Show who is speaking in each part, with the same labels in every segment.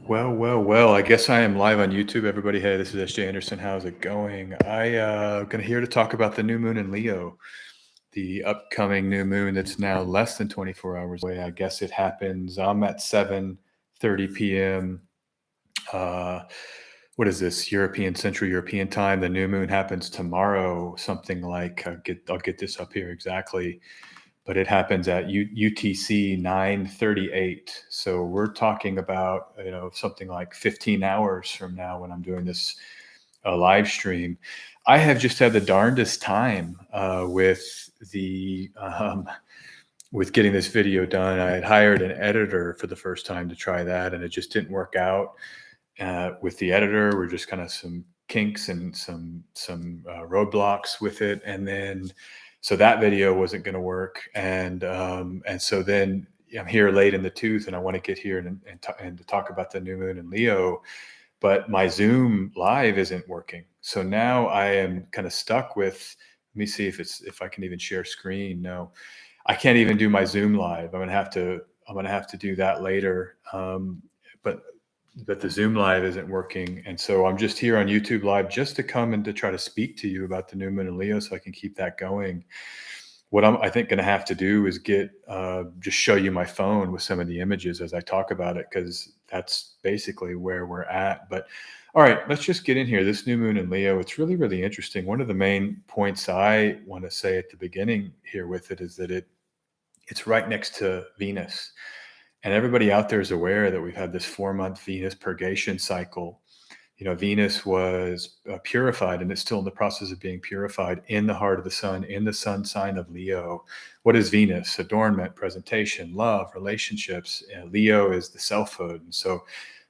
Speaker 1: Well. I guess I am live on YouTube, everybody. Hey, this is SJ Anderson. How's it going? Gonna here to talk about the new moon in Leo, the upcoming new moon that's now less than 24 hours away. I guess it happens. I'm at 7:30 p.m. Uh, what is this? Central European time. The new moon happens tomorrow, something like I'll get this up here exactly, but it happens at UTC 9:38. So we're talking about something like 15 hours from now when I'm doing this live stream. I have just had the darndest time with getting this video done. I had hired an editor for the first time to try that, and it just didn't work out. With the editor, we're just kind of some kinks and some roadblocks with it, and then so that video wasn't going to work, and so then I'm here late in the tooth, and I want to get here and to talk about the new moon in Leo, but my Zoom live isn't working. So now I am kind of stuck with. Let me see if I can even share screen. No, I can't even do my Zoom live. I'm gonna have to do that later. But the Zoom live isn't working, and so I'm just here on YouTube live just to come and to try to speak to you about the new moon in Leo, so I can keep that going. What I think going to have to do is just show you my phone with some of the images as I talk about it, because that's basically where we're at. But all right, let's just get in here. This new moon in Leo, it's really, really interesting. One of the main points I want to say at the beginning here with it is that it's right next to Venus. And everybody out there is aware that we've had this 4-month Venus purgation cycle. Venus was purified, and it's still in the process of being purified in the heart of the sun, in the sun sign of Leo. What is Venus? Adornment, presentation, love, relationships. Leo is the selfhood. And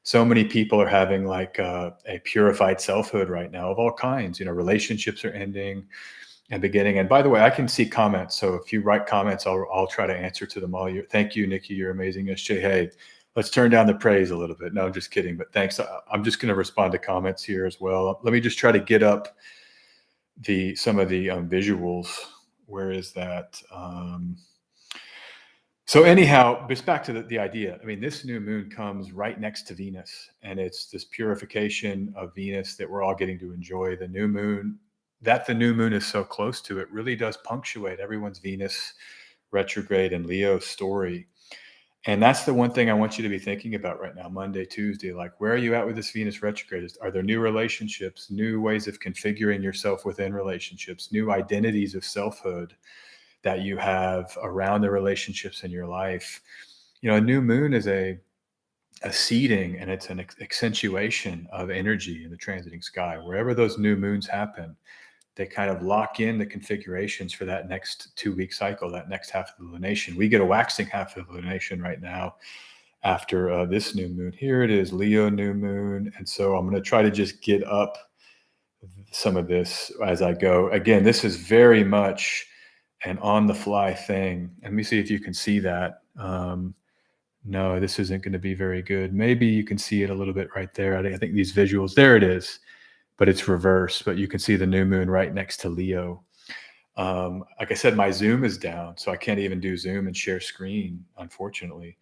Speaker 1: so many people are having like a purified selfhood right now of all kinds. Relationships are ending and beginning. And by the way, I can see comments. So if you write comments, I'll try to answer to them all. Thank you, Nikki. You're amazing. SJ, hey, let's turn down the praise a little bit. No, I'm just kidding. But thanks. I'm just going to respond to comments here as well. Let me just try to get up some of the visuals. Where is that? So anyhow, just back to the idea. I mean, this new moon comes right next to Venus, and it's this purification of Venus that we're all getting to enjoy. The new moon is so close to it really does punctuate everyone's Venus retrograde and Leo story. And that's the one thing I want you to be thinking about right now, Monday, Tuesday. Like, where are you at with this Venus retrograde? Are there new relationships, new ways of configuring yourself within relationships, new identities of selfhood that you have around the relationships in your life? A new moon is a seeding, and it's an accentuation of energy in the transiting sky. Wherever those new moons happen, they kind of lock in the configurations for that next 2-week cycle, that next half of the lunation. We get a waxing half of the lunation right now after this new moon. Here it is, Leo new moon. And so I'm going to try to just get up some of this as I go. Again, this is very much an on the fly thing. Let me see if you can see that. No, this isn't going to be very good. Maybe you can see it a little bit right there. I think these visuals, there it is. But it's reversed, but you can see the new moon right next to Leo. Like I said, my Zoom is down, so I can't even do Zoom and share screen, unfortunately.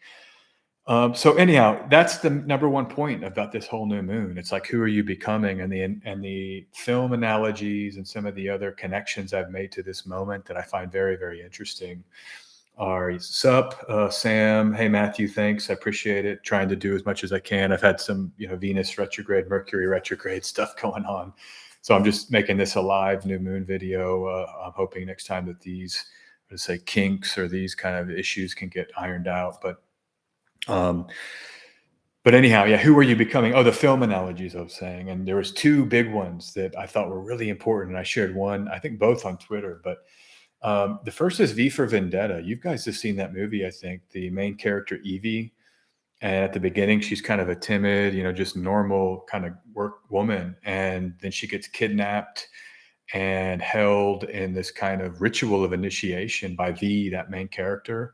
Speaker 1: So anyhow, that's the number one point about this whole new moon. It's like, who are you becoming? And the film analogies and some of the other connections I've made to this moment that I find very, very interesting are sup, Sam. Hey, Matthew, thanks. I appreciate it. Trying to do as much as I can. I've had some, Venus retrograde, Mercury retrograde stuff going on. So I'm just making this a live new moon video. I'm hoping next time that these, let's say, kinks or these kind of issues can get ironed out. But anyhow, yeah, who are you becoming? Oh, the film analogies I was saying. And there was 2 big ones that I thought were really important. And I shared one, I think both on Twitter, but the first is V for Vendetta. You guys have seen that movie, I think. The main character, Evie, and at the beginning, she's kind of a timid, just normal kind of work woman. And then she gets kidnapped and held in this kind of ritual of initiation by V, that main character,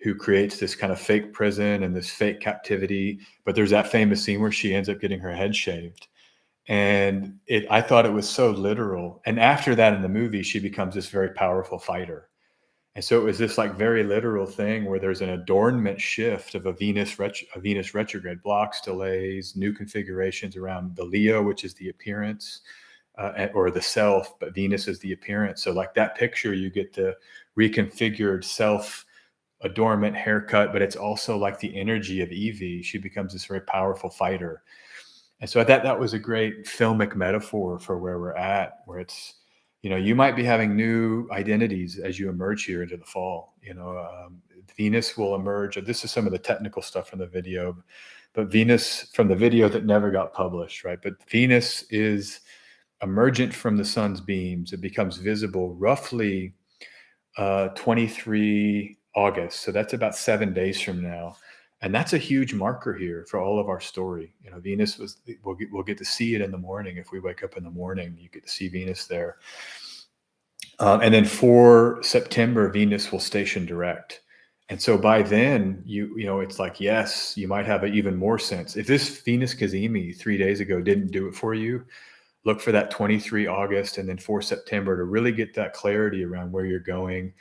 Speaker 1: who creates this kind of fake prison and this fake captivity. But there's that famous scene where she ends up getting her head shaved. And I thought it was so literal. And after that in the movie, she becomes this very powerful fighter. And so it was this like very literal thing where there's an adornment shift of a Venus retrograde, blocks, delays, new configurations around the Leo, which is the appearance, or the self, but Venus is the appearance. So like that picture, you get the reconfigured self adornment haircut, but it's also like the energy of Evie. She becomes this very powerful fighter. And so I thought that was a great filmic metaphor for where we're at, where it's, you might be having new identities as you emerge here into the fall. Venus will emerge. This is some of the technical stuff from the video, but Venus from the video that never got published, right? But Venus is emergent from the sun's beams. It becomes visible roughly 23 August. So that's about 7 days from now. And that's a huge marker here for all of our story. Venus we'll get to see it in the morning. If we wake up in the morning, you get to see Venus there. And then for September, Venus will station direct. And so by then, it's like, yes, you might have an even more sense. If this Venus Cazimi 3 days ago didn't do it for you, look for that 23 August and then 4 September to really get that clarity around where you're going.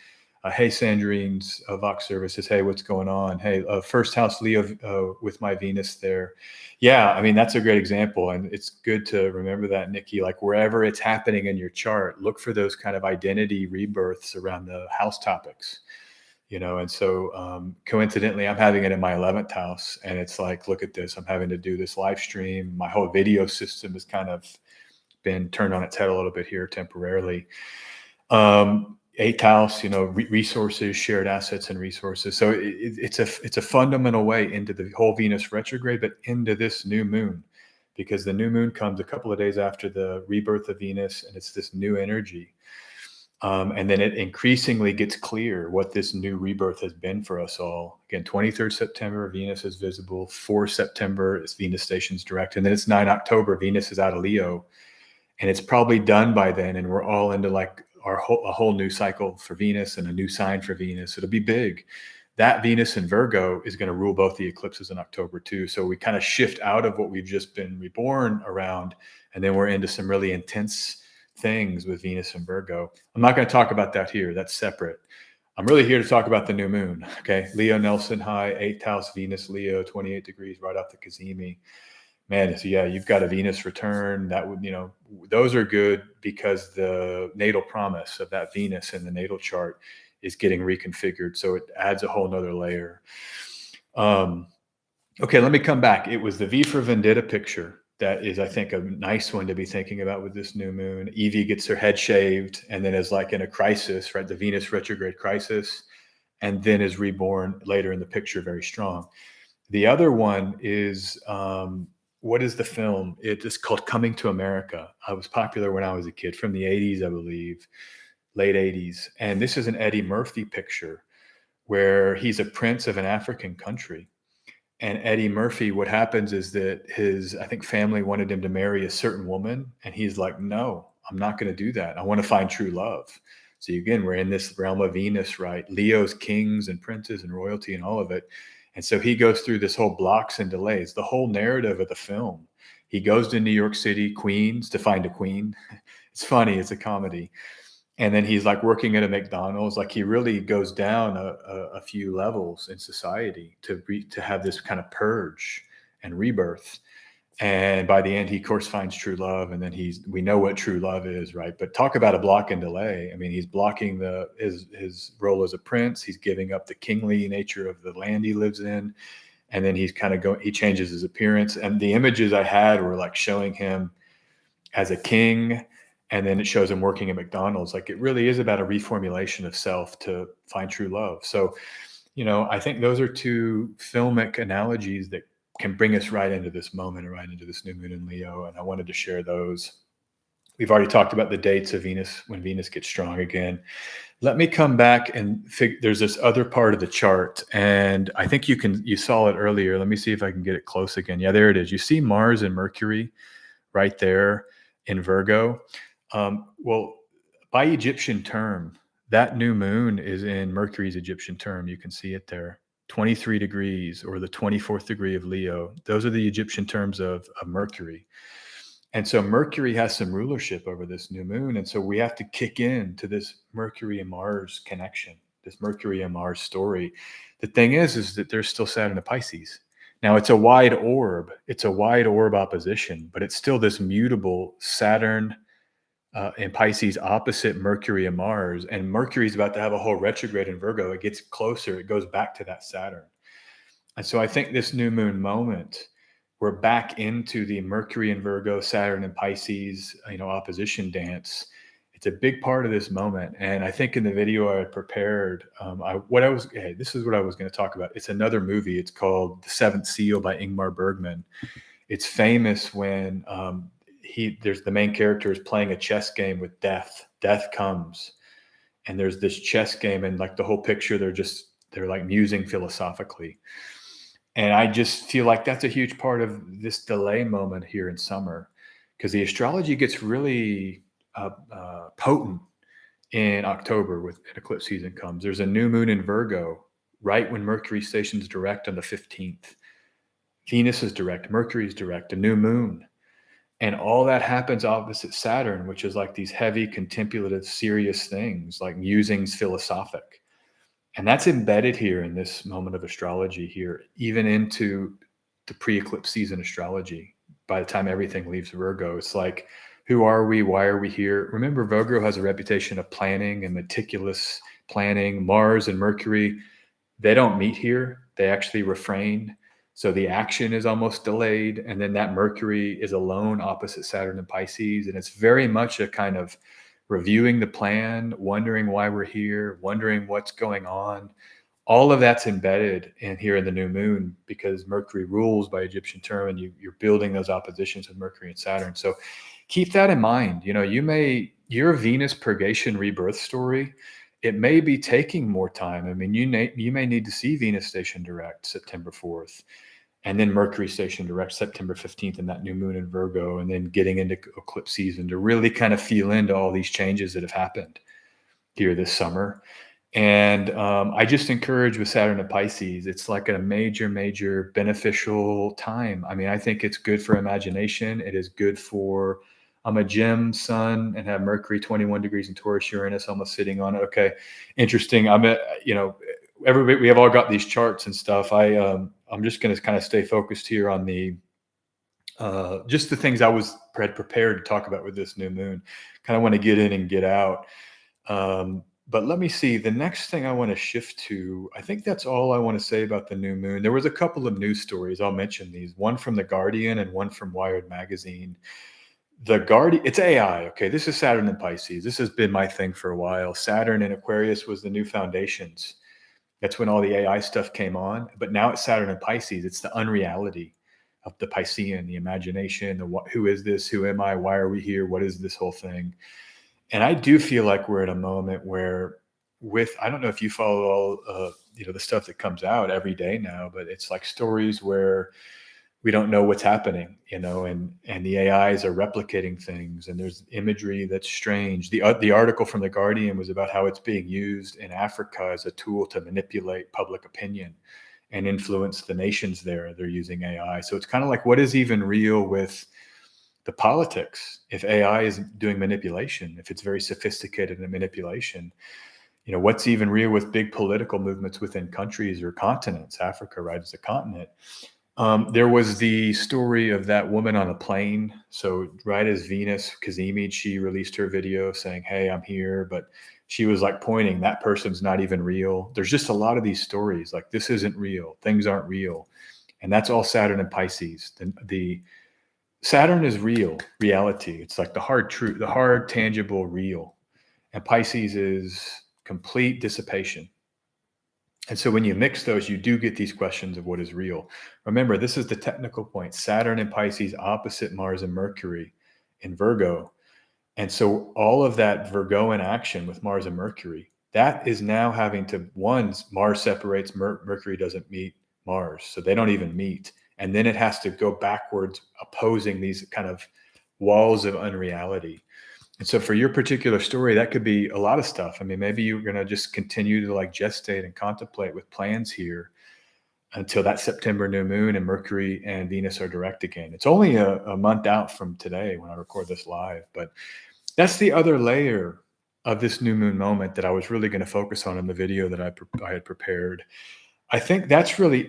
Speaker 1: Hey, Sandrine's Vox Services. Hey, what's going on? Hey, first house Leo with my Venus there. Yeah, I mean, that's a great example. And it's good to remember that, Nikki, like wherever it's happening in your chart, look for those kind of identity rebirths around the house topics. And so coincidentally, I'm having it in my 11th house. And it's like, look at this. I'm having to do this live stream. My whole video system has kind of been turned on its head a little bit here temporarily. 8th house, resources, shared assets and resources. So it's a fundamental way into the whole Venus retrograde, but into this new moon, because the new moon comes a couple of days after the rebirth of Venus, and it's this new energy. And then it increasingly gets clear what this new rebirth has been for us all. Again, 23rd September, Venus is visible. 4 September is Venus stations direct. And then it's 9 October, Venus is out of Leo. And it's probably done by then. And we're all into like a whole new cycle for Venus and a new sign for Venus. It'll be big. That Venus in Virgo is going to rule both the eclipses in October too. So we kind of shift out of what we've just been reborn around. And then we're into some really intense things with Venus and Virgo. I'm not going to talk about that here. That's separate. I'm really here to talk about the new moon. Okay. Leo Nelson high, 8th house, Venus, Leo, 28 degrees right off the Cazimi. Man, so yeah, you've got a Venus return. That would, those are good because the natal promise of that Venus in the natal chart is getting reconfigured. So it adds a whole nother layer. Okay, let me come back. It was the V for Vendetta picture that is, I think, a nice one to be thinking about with this new moon. Evie gets her head shaved and then is like in a crisis, right? The Venus retrograde crisis, and then is reborn later in the picture, very strong. The other one is, what is the film? It is called Coming to America. It was popular when I was a kid, from the 80s, I believe, late 80s. And this is an Eddie Murphy picture where he's a prince of an African country. And Eddie Murphy, what happens is that I think family wanted him to marry a certain woman. And he's like, no, I'm not going to do that. I want to find true love. So again, we're in this realm of Venus, right? Leo's kings and princes and royalty and all of it. And so he goes through this whole blocks and delays, the whole narrative of the film. He goes to New York City, Queens, to find a queen. It's funny. It's a comedy. And then he's like working at a McDonald's. Like he really goes down a few levels in society to have this kind of purge and rebirth. And by the end, he of course finds true love. And then we know what true love is, right? But talk about a block and delay. I mean, he's blocking his role as a prince. He's giving up the kingly nature of the land he lives in. And then he's kind of he changes his appearance. And the images I had were like showing him as a king. And then it shows him working at McDonald's. Like it really is about a reformulation of self to find true love. So, I think those are two filmic analogies that can bring us right into this moment and right into this new moon in Leo. And I wanted to share those. We've already talked about the dates of Venus, when Venus gets strong again. Let me come back and there's this other part of the chart. And I think you saw it earlier. Let me see if I can get it close again. Yeah, there it is. You see Mars and Mercury right there in Virgo. Well, by Egyptian term, that new moon is in Mercury's Egyptian term. You can see it there, 23 degrees or the 24th degree of Leo. Those are the Egyptian terms of Mercury. And so Mercury has some rulership over this new moon. And so we have to kick in to this Mercury and Mars connection this Mercury and Mars story. The thing is that there's still Saturn and Pisces. Now it's a wide orb. It's a wide orb opposition, but it's still this mutable Saturn and Pisces opposite Mercury and Mars. And Mercury's about to have a whole retrograde in Virgo. It gets closer. It goes back to that Saturn. And so I think this new moon moment, we're back into the Mercury and Virgo, Saturn and Pisces, opposition dance. It's a big part of this moment. And I think in the video I had prepared, this is what I was going to talk about. It's another movie. It's called The Seventh Seal by Ingmar Bergman. It's famous when there's the main character is playing a chess game with death. Death comes, and there's this chess game, and like the whole picture, they're like musing philosophically. And I just feel like that's a huge part of this delay moment here in summer, because the astrology gets really potent in October with an eclipse season comes. There's a new moon in Virgo right when Mercury stations direct on the 15th. Venus is direct, Mercury is direct, a new moon. And all that happens opposite Saturn, which is like these heavy, contemplative, serious things like musings philosophic. And that's embedded here in this moment of astrology here, even into the pre-eclipse season astrology. By the time everything leaves Virgo, it's like, who are we? Why are we here? Remember, Virgo has a reputation of planning and meticulous planning. Mars and Mercury, they don't meet here. They actually refrain. So the action is almost delayed. And then that Mercury is alone opposite Saturn and Pisces. And it's very much a kind of reviewing the plan, wondering why we're here, wondering what's going on. All of that's embedded in here in the new moon, because Mercury rules by Egyptian term, and you're building those oppositions with Mercury and Saturn. So keep that in mind. Your Venus purgation rebirth story, it may be taking more time. I mean, you may need to see Venus station direct September 4th. And then Mercury station direct September 15th, and that new moon in Virgo, and then getting into eclipse season to really kind of feel into all these changes that have happened here this summer. And I just encourage with Saturn and Pisces, it's like a major, major beneficial time. I mean, I think it's good for imagination. It is good for, I'm a Gem sun and have Mercury 21 degrees in Taurus, Uranus almost sitting on it. Okay, interesting. Everybody, we have all got these charts and stuff. I'm just going to kind of stay focused here on the just the things I had prepared to talk about with this new moon. Kind of want to get in and get out. But let me see. The next thing I want to shift to, I think that's all I want to say about the new moon. There was a couple of news stories. I'll mention these. One from The Guardian and one from Wired Magazine. The Guardian, it's AI. Okay, this is Saturn and Pisces. This has been my thing for a while. Saturn in Aquarius was the new foundations. That's when all the AI stuff came on. But now it's Saturn and Pisces. It's the unreality of the Piscean, the imagination, who is this? Who am I? Why are we here? What is this whole thing? And I do feel like we're at a moment where I don't know if you follow all, the stuff that comes out every day now, but it's like stories where we don't know what's happening, and the AIs are replicating things, and there's imagery that's strange. The article from The Guardian was about how it's being used in Africa as a tool to manipulate public opinion and influence the nations there. They're using AI. So it's kind of like, what is even real with the politics if AI is doing manipulation, if it's very sophisticated in manipulation? What's even real with big political movements within countries or continents? Africa, right, is a continent. There was the story of that woman on a plane. So right as Venus Kazemi, she released her video saying, hey, I'm here. But she was like pointing, that person's not even real. There's just a lot of these stories like, this isn't real. Things aren't real. And that's all Saturn and Pisces. The Saturn is real, reality. It's like the hard truth, the hard, tangible, real. And Pisces is complete dissipation. And so when you mix those, you do get these questions of what is real. Remember, this is the technical point. Saturn and Pisces opposite Mars and Mercury in Virgo. And so all of that Virgoan action with Mars and Mercury, that is now having to, Mars separates, Mercury doesn't meet Mars. So they don't even meet. And then it has to go backwards, opposing these kind of walls of unreality. And so for your particular story, that could be a lot of stuff. I mean, maybe you're going to just continue to like gestate and contemplate with plans here until that September new moon and Mercury and Venus are direct again. It's only a month out from today when I record this live, but that's the other layer of this new moon moment that I was really going to focus on in the video that I had prepared. I think that's really,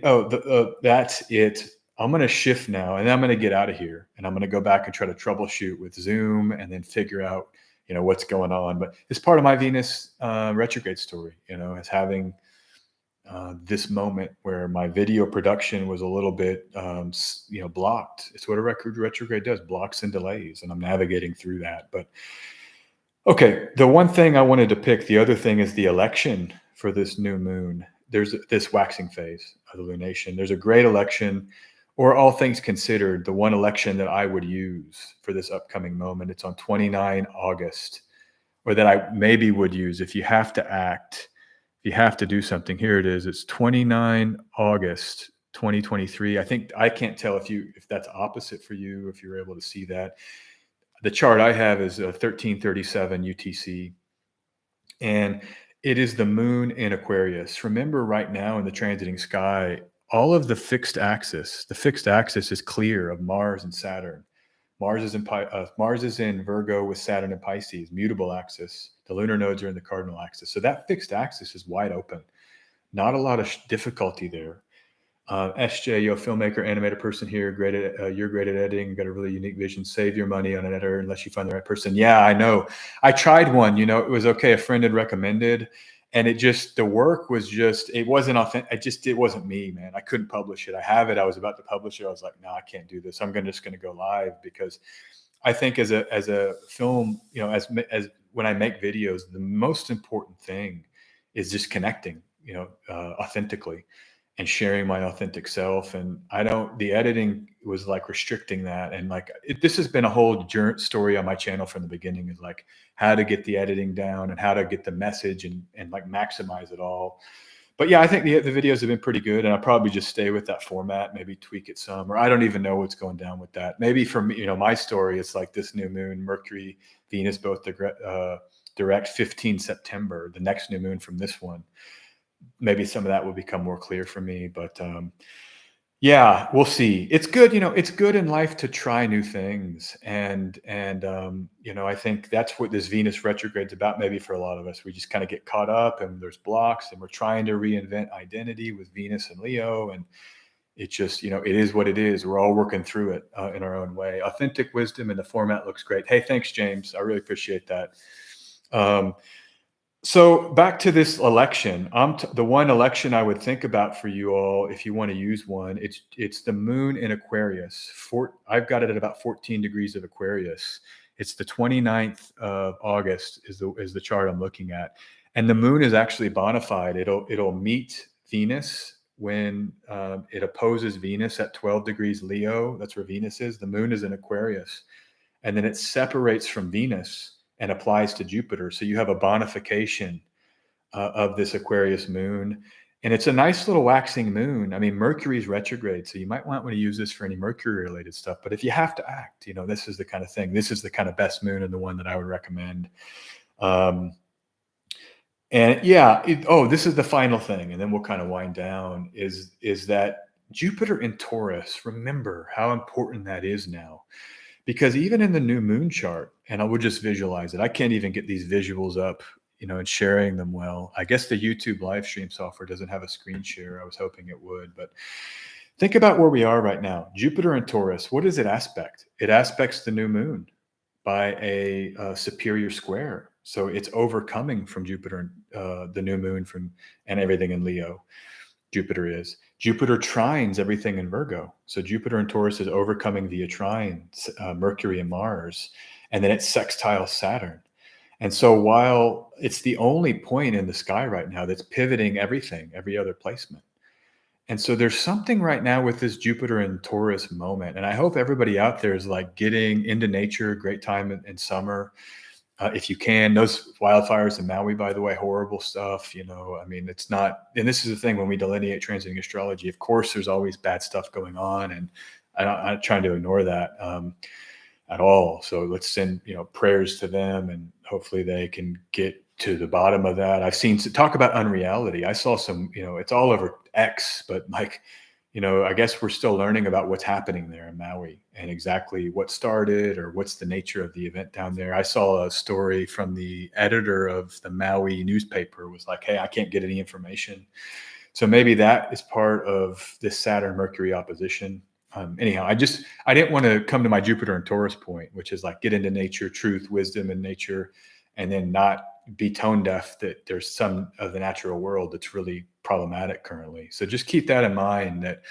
Speaker 1: that's it. I'm going to shift now, and I'm going to get out of here, and I'm going to go back and try to troubleshoot with Zoom and then figure out, what's going on. But it's part of my Venus retrograde story, as having this moment where my video production was a little bit, blocked. It's what a retrograde does, blocks and delays, and I'm navigating through that. But okay, the one thing I wanted to pick, the other thing is the election for this new moon. There's this waxing phase of the lunation. There's a great election, or all things considered, the one election that I would use for this upcoming moment. It's on 29 August, or that I maybe would use if you have to act, if you have to do something. Here it is. It's 29 August 2023. I think I can't tell if that's opposite for you, if you're able to see that. The chart I have is 1337 UTC, and it is the moon in Aquarius. Remember, right now in the transiting sky, all of the fixed axis is clear of Mars and Saturn. Mars is in Virgo with Saturn and Pisces, mutable axis. The lunar nodes are in the cardinal axis. So that fixed axis is wide open. Not a lot of difficulty there. SJ, filmmaker, animator person here. You're great at editing. Got a really unique vision. Save your money on an editor unless you find the right person. Yeah, I know. I tried one. It was okay. A friend had recommended, and the work was it wasn't authentic. It wasn't me, man. I couldn't publish it. I have it. I was about to publish it. I was like, no, I can't do this. I'm just going to go live, because I think as a film, as when I make videos, the most important thing is just connecting, authentically, and sharing my authentic self. And the editing was like restricting that. And this has been a whole story on my channel from the beginning, is like how to get the editing down and how to get the message and maximize it all. But yeah, I think the videos have been pretty good, and I'll probably just stay with that format, maybe tweak it some, or I don't even know what's going down with that. Maybe for me, my story, it's like this new moon, Mercury, Venus, both direct 15 September, the next new moon from this one. Maybe some of that will become more clear for me, but yeah, we'll see. It's good, it's good in life to try new things, and I think that's what this Venus retrograde's about. Maybe for a lot of us, we just kind of get caught up, and there's blocks, and we're trying to reinvent identity with Venus and Leo, and it just, it is what it is. We're all working through it in our own way. Authentic wisdom, and the format looks great. Hey, thanks, James. I really appreciate that. So back to this election, the one election I would think about for you all, if you want to use one, it's the moon in Aquarius. I've got it at about 14 degrees of Aquarius. It's the 29th of August is the chart I'm looking at. And the moon is actually bona fide. It'll meet Venus when it opposes Venus at 12 degrees Leo. That's where Venus is. The moon is in Aquarius. And then it separates from Venus and applies to Jupiter. So you have a bonification of this Aquarius moon. And it's a nice little waxing moon. I mean, Mercury's retrograde, so you might want to use this for any Mercury-related stuff. But if you have to act, this is the kind of thing. This is the kind of best moon, and the one that I would recommend. And yeah, this is the final thing, and then we'll kind of wind down, is that Jupiter in Taurus, remember how important that is now. Because even in the new moon chart, and I would just visualize it. I can't even get these visuals up, and sharing them well. I guess the YouTube live stream software doesn't have a screen share. I was hoping it would, but think about where we are right now. Jupiter and Taurus, what does it aspect? It aspects the new moon by a superior square. So it's overcoming from Jupiter, the new moon and everything in Leo. Jupiter trines everything in Virgo. So Jupiter and Taurus is overcoming via trine, Mercury and Mars, and then it sextiles Saturn. And so while it's the only point in the sky right now that's pivoting everything, every other placement. And so there's something right now with this Jupiter and Taurus moment. And I hope everybody out there is like getting into nature, great time in summer. If you can, those wildfires in Maui, by the way, horrible stuff. I mean, it's not, and this is the thing when we delineate transiting astrology, of course, there's always bad stuff going on. And I'm not trying to ignore that at all. So let's send, prayers to them, and hopefully they can get to the bottom of that. I've seen talk about unreality. I saw some, it's all over X, but I guess we're still learning about what's happening there in Maui and exactly what started or what's the nature of the event down there. I saw a story from the editor of the Maui newspaper was like, hey, I can't get any information. So maybe that is part of this Saturn Mercury opposition. Anyhow, I didn't want to come to my Jupiter and Taurus point, which is like get into nature, truth, wisdom, and nature, and then not be tone deaf that there's some of the natural world that's really problematic currently. So just keep that in mind that,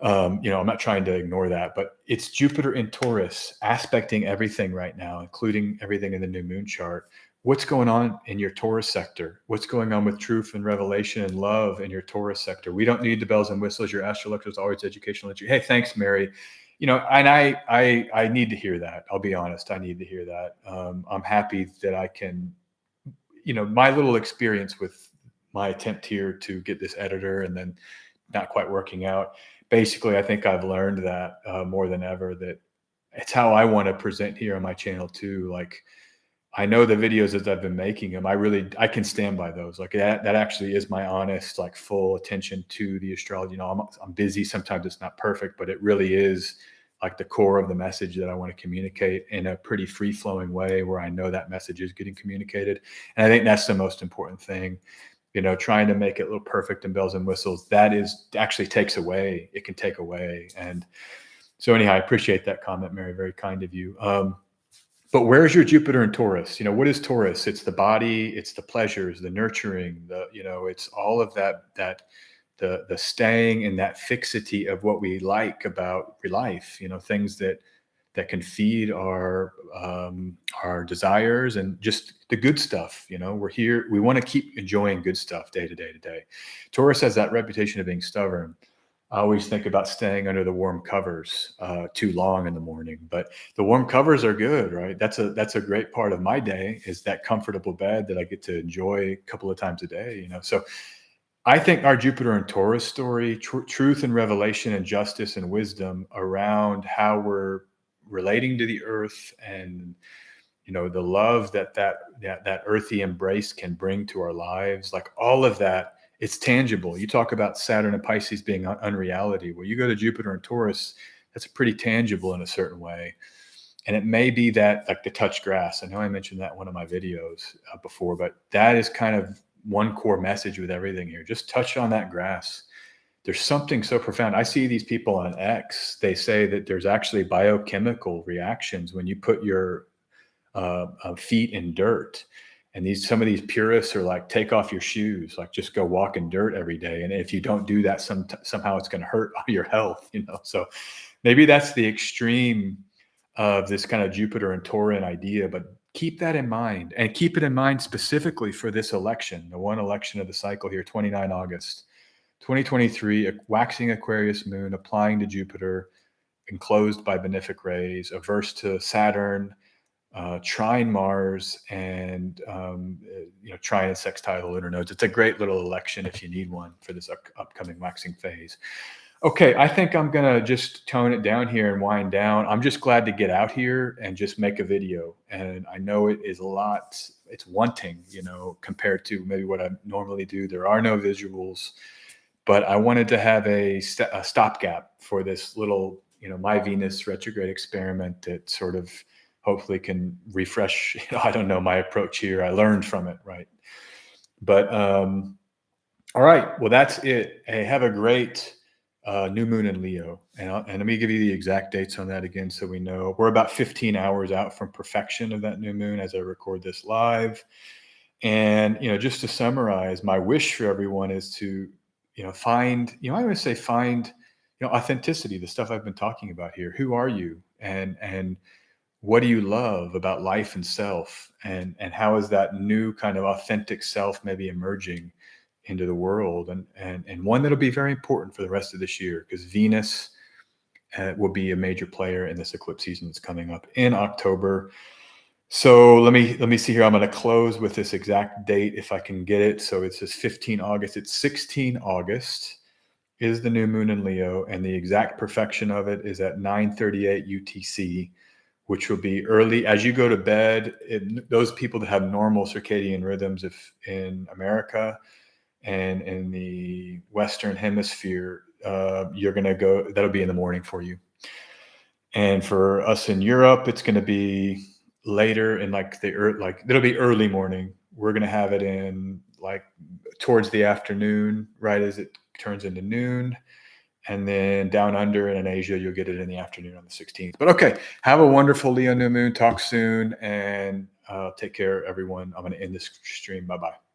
Speaker 1: I'm not trying to ignore that, but it's Jupiter in Taurus aspecting everything right now, including everything in the new moon chart. What's going on in your Taurus sector? What's going on with truth and revelation and love in your Taurus sector? We don't need the bells and whistles. Your astrology is always educational. Hey, thanks, Mary. And I need to hear that. I'll be honest. I need to hear that. I'm happy that I can, my little experience with my attempt here to get this editor and then not quite working out. Basically, I think I've learned that more than ever, that it's how I want to present here on my channel too. Like, I know the videos as I've been making them, I can stand by those. Like that actually is my honest, like full attention to the astrology. I'm busy. Sometimes it's not perfect, but it really is like the core of the message that I want to communicate in a pretty free flowing way where I know that message is getting communicated. And I think that's the most important thing, trying to make it look perfect and bells and whistles. That is actually it can take away. And so anyhow, I appreciate that comment, Mary. Very kind of you. But where's your Jupiter in Taurus? What is Taurus? It's the body, it's the pleasures, the nurturing, it's all of that, the staying and that fixity of what we like about life, things that can feed our desires and just the good stuff. We're here, we want to keep enjoying good stuff day to day to day. Taurus has that reputation of being stubborn. I always think about staying under the warm covers too long in the morning, but the warm covers are good, right? That's a great part of my day, is that comfortable bed that I get to enjoy a couple of times a day, So I think our Jupiter and Taurus story, truth and revelation and justice and wisdom around how we're relating to the earth and, the love that earthy embrace can bring to our lives, like all of that. It's tangible. You talk about Saturn and Pisces being unreality. Well, you go to Jupiter and Taurus, that's pretty tangible in a certain way. And it may be that, like the touch grass. I know I mentioned that in one of my videos before, but that is kind of one core message with everything here. Just touch on that grass. There's something so profound. I see these people on X. They say that there's actually biochemical reactions when you put your feet in dirt. And some of these purists are like, take off your shoes, like just go walk in dirt every day. And if you don't do that, somehow it's going to hurt your health, So maybe that's the extreme of this kind of Jupiter and Tauran idea, but keep that in mind, and keep it in mind specifically for this election, the one election of the cycle here, 29 August, 2023, a waxing Aquarius moon applying to Jupiter, enclosed by benefic rays, averse to Saturn, trine Mars, and trine and sextile lunar nodes. It's a great little election if you need one for this upcoming waxing phase. Okay, I think I'm gonna just tone it down here and wind down. I'm just glad to get out here and just make a video. And I know it is a lot, it's wanting, compared to maybe what I normally do. There are no visuals, but I wanted to have a stopgap for this little, my Venus retrograde experiment that sort of hopefully can refresh, I don't know, my approach here. I learned from it, right? But all right, well, that's it. Hey, have a great new moon in Leo. And let me give you the exact dates on that again so we know. We're about 15 hours out from perfection of that new moon as I record this live. And, just to summarize, my wish for everyone is to, find, I always say find, authenticity, the stuff I've been talking about here. Who are you? And what do you love about life and self? And how is that new kind of authentic self maybe emerging into the world? And one that'll be very important for the rest of this year, because Venus will be a major player in this eclipse season that's coming up in October. So let me see here. I'm going to close with this exact date if I can get it. So it says 15 August. It's 16 August is the new moon in Leo, and the exact perfection of it is at 9:38 UTC, which will be early as you go to bed. Those people that have normal circadian rhythms, if in America and in the Western Hemisphere, you're going to go, that'll be in the morning for you. And for us in Europe, it's going to be later in like it'll be early morning. We're going to have it in like towards the afternoon, right as it turns into noon. And then down under and in Asia, you'll get it in the afternoon on the 16th. But okay, have a wonderful Leo new moon. Talk soon, and take care, everyone. I'm going to end this stream. Bye-bye.